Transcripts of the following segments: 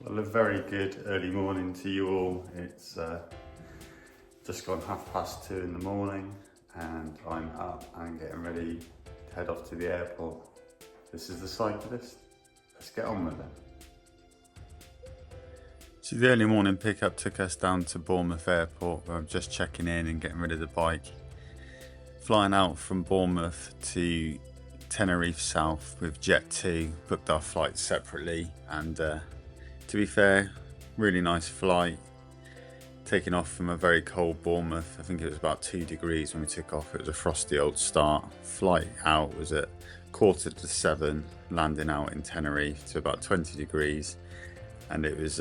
Well, a very good early morning to you all. It's just gone 2:30 in the morning and I'm up and getting ready to head off to the airport. This is the Syco-list. Let's get on with it. So the early morning pickup took us down to Bournemouth Airport, where I'm just checking in and getting rid of the bike. Flying out from Bournemouth to Tenerife South with Jet2, booked our flights separately, and to be fair, really nice flight. Taking off from a very cold Bournemouth. I think it was about 2 degrees when we took off. It was a frosty old start. Flight out was at 6:45, landing out in Tenerife to about 20 degrees, and it was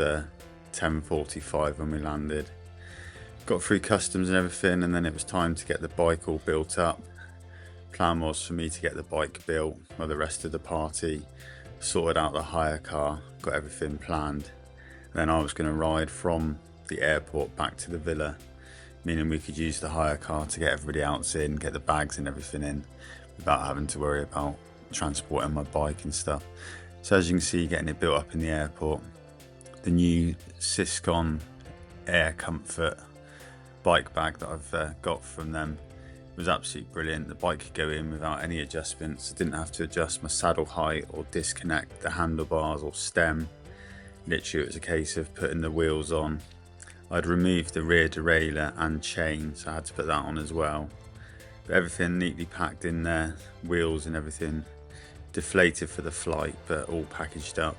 10:45 when we landed. Got through customs and everything, and then it was time to get the bike all built up. Plan was for me to get the bike built while the rest of the party sorted out the hire car, got everything planned. Then I was going to ride from the airport back to the villa, meaning we could use the hire car to get everybody else in, get the bags and everything in, without having to worry about transporting my bike and stuff. So as you can see, getting it built up in the airport. The new Scicon Aerocomfort bike bag that I've got from them was absolutely brilliant. The bike could go in without any adjustments. I didn't have to adjust my saddle height or disconnect the handlebars or stem. Literally it was a case of putting the wheels on. I'd removed the rear derailleur and chain, so I had to put that on as well. But everything neatly packed in there, wheels and everything deflated for the flight, but all packaged up.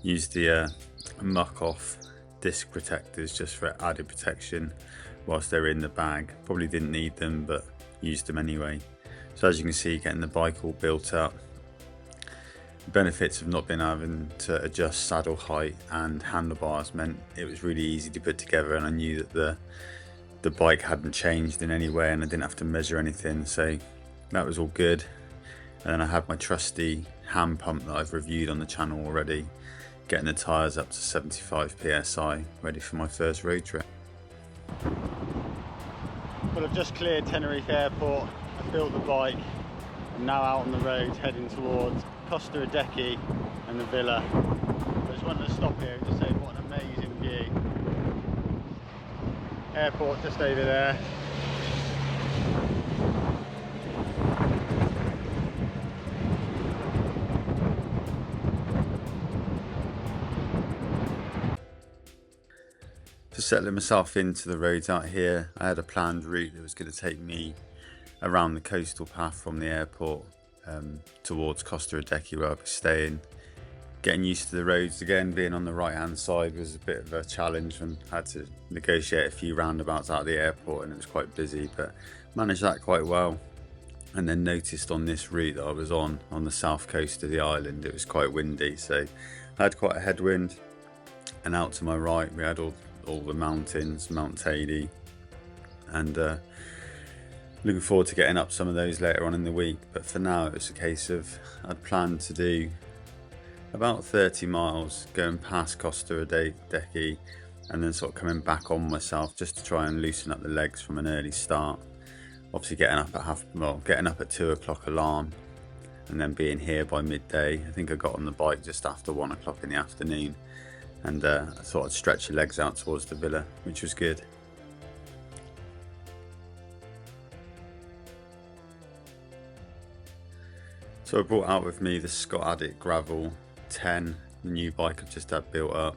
Used the muck off disc protectors just for added protection whilst they're in the bag. Probably didn't need them, but used them anyway. So as you can see, getting the bike all built up. The benefits of not being having to adjust saddle height and handlebars meant it was really easy to put together, and I knew that the bike hadn't changed in any way and I didn't have to measure anything, so that was all good. And then I had my trusty hand pump that I've reviewed on the channel already, getting the tyres up to 75 psi, ready for my first road trip. Well, I've just cleared Tenerife Airport, I've built the bike, I'm now out on the road heading towards Costa Adecky and the villa. I just wanted to stop here and just say what an amazing view. Airport just over there. For settling myself into the roads out here, I had a planned route that was going to take me around the coastal path from the airport towards Costa Adecky, where I'll be staying. Getting used to the roads again, being on the right hand side was a bit of a challenge, and had to negotiate a few roundabouts out of the airport, and it was quite busy, but managed that quite well. And then noticed on this route that I was on the south coast of the island, it was quite windy, so I had quite a headwind. And out to my right we had all the mountains, Mount Tady, and looking forward to getting up some of those later on in the week. But for now it was a case of I'd planned to do about 30 miles going past Costa Adecky and then sort of coming back on myself just to try and loosen up the legs from an early start. Obviously getting up at 2 o'clock alarm and then being here by midday. I think I got on the bike just after 1 o'clock in the afternoon, and I thought I'd stretch the legs out towards the villa, which was good. So I brought out with me the Scicon Gravel 10, the new bike I've just had built up.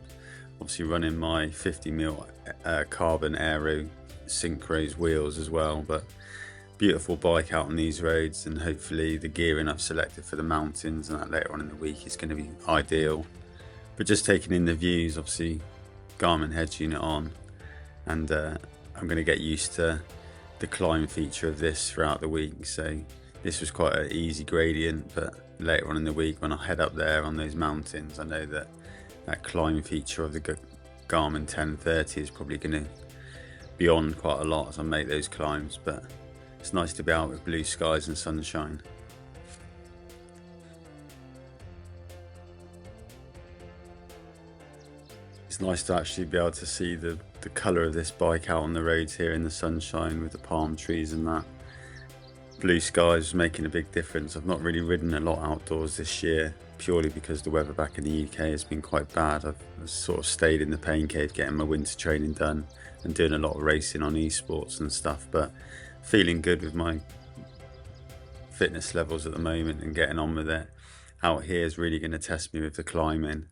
Obviously running my 50mm carbon aero synchros wheels as well, but beautiful bike out on these roads, and hopefully the gearing I've selected for the mountains and that later on in the week is going to be ideal. But just taking in the views, obviously Garmin head unit on, and I'm going to get used to the climb feature of this throughout the week. So this was quite an easy gradient, but later on in the week when I head up there on those mountains, I know that climb feature of the Garmin 1030 is probably going to be on quite a lot as I make those climbs. But it's nice to be out with blue skies and sunshine. It's nice to actually be able to see the colour of this bike out on the roads here in the sunshine with the palm trees and that. blue skies was making a big difference. I've not really ridden a lot outdoors this year, purely because the weather back in the UK has been quite bad. I've sort of stayed in the pain cave getting my winter training done and doing a lot of racing on esports and stuff, but feeling good with my fitness levels at the moment and getting on with it. Out here is really going to test me with the climbing,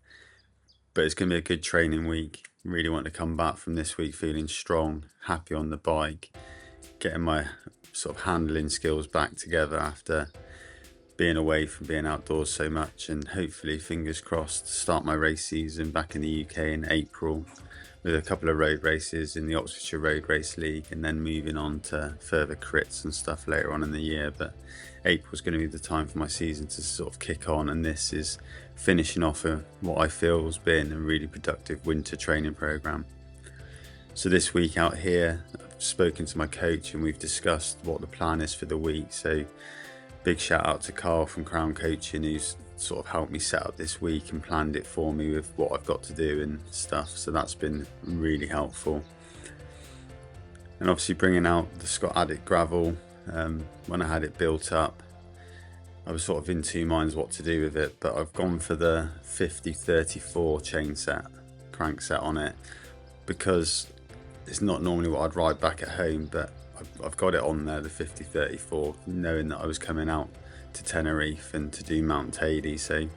but it's going to be a good training week. Really want to come back from this week feeling strong, happy on the bike, getting my sort of handling skills back together after being away from being outdoors so much, and hopefully, fingers crossed, start my race season back in the UK in April with a couple of road races in the Oxfordshire Road Race League, and then moving on to further crits and stuff later on in the year. But April's going to be the time for my season to sort of kick on, and this is finishing off what I feel has been a really productive winter training program. So this week out here, I've spoken to my coach and we've discussed what the plan is for the week. So big shout out to Carl from Crown Coaching, who's sort of helped me set up this week and planned it for me with what I've got to do and stuff. So that's been really helpful. And obviously bringing out the Scott Addict gravel, when I had it built up, I was sort of in two minds what to do with it, but I've gone for the 50-34 chain set, crank set on it, because it's not normally what I'd ride back at home, but I've got it on there, the 50-34, knowing that I was coming out to Tenerife and to do Mount Tady. So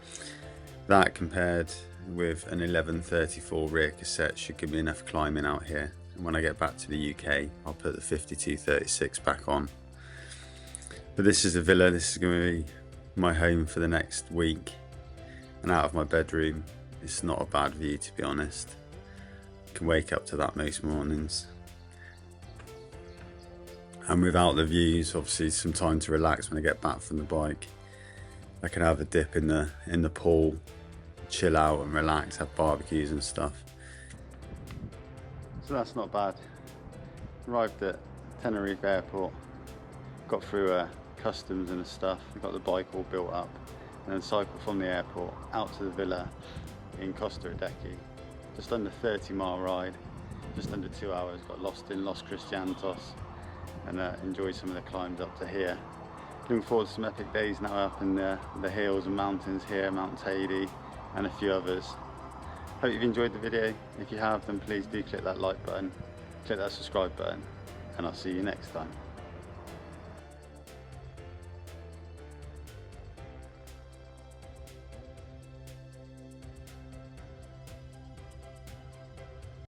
that compared with an 11-34 rear cassette should give me enough climbing out here. And when I get back to the UK, I'll put the 52-36 back on. But this is the villa. This is going to be my home for the next week. And out of my bedroom, it's not a bad view, to be honest. Can wake up to that most mornings, and without the views, obviously some time to relax when I get back from the bike. I can have a dip in the pool, chill out and relax, have barbecues and stuff. So that's not bad. Arrived at Tenerife airport, got through customs and stuff, got the bike all built up, and then cycled from the airport out to the villa in Costa Adeje. Just under 30-mile ride, just under 2 hours. Got lost in Los Cristianos and enjoyed some of the climbs up to here. Looking forward to some epic days now up in the hills and mountains here, Mount Tady and a few others. Hope you've enjoyed the video. If you have, then please do click that like button, click that subscribe button, and I'll see you next time.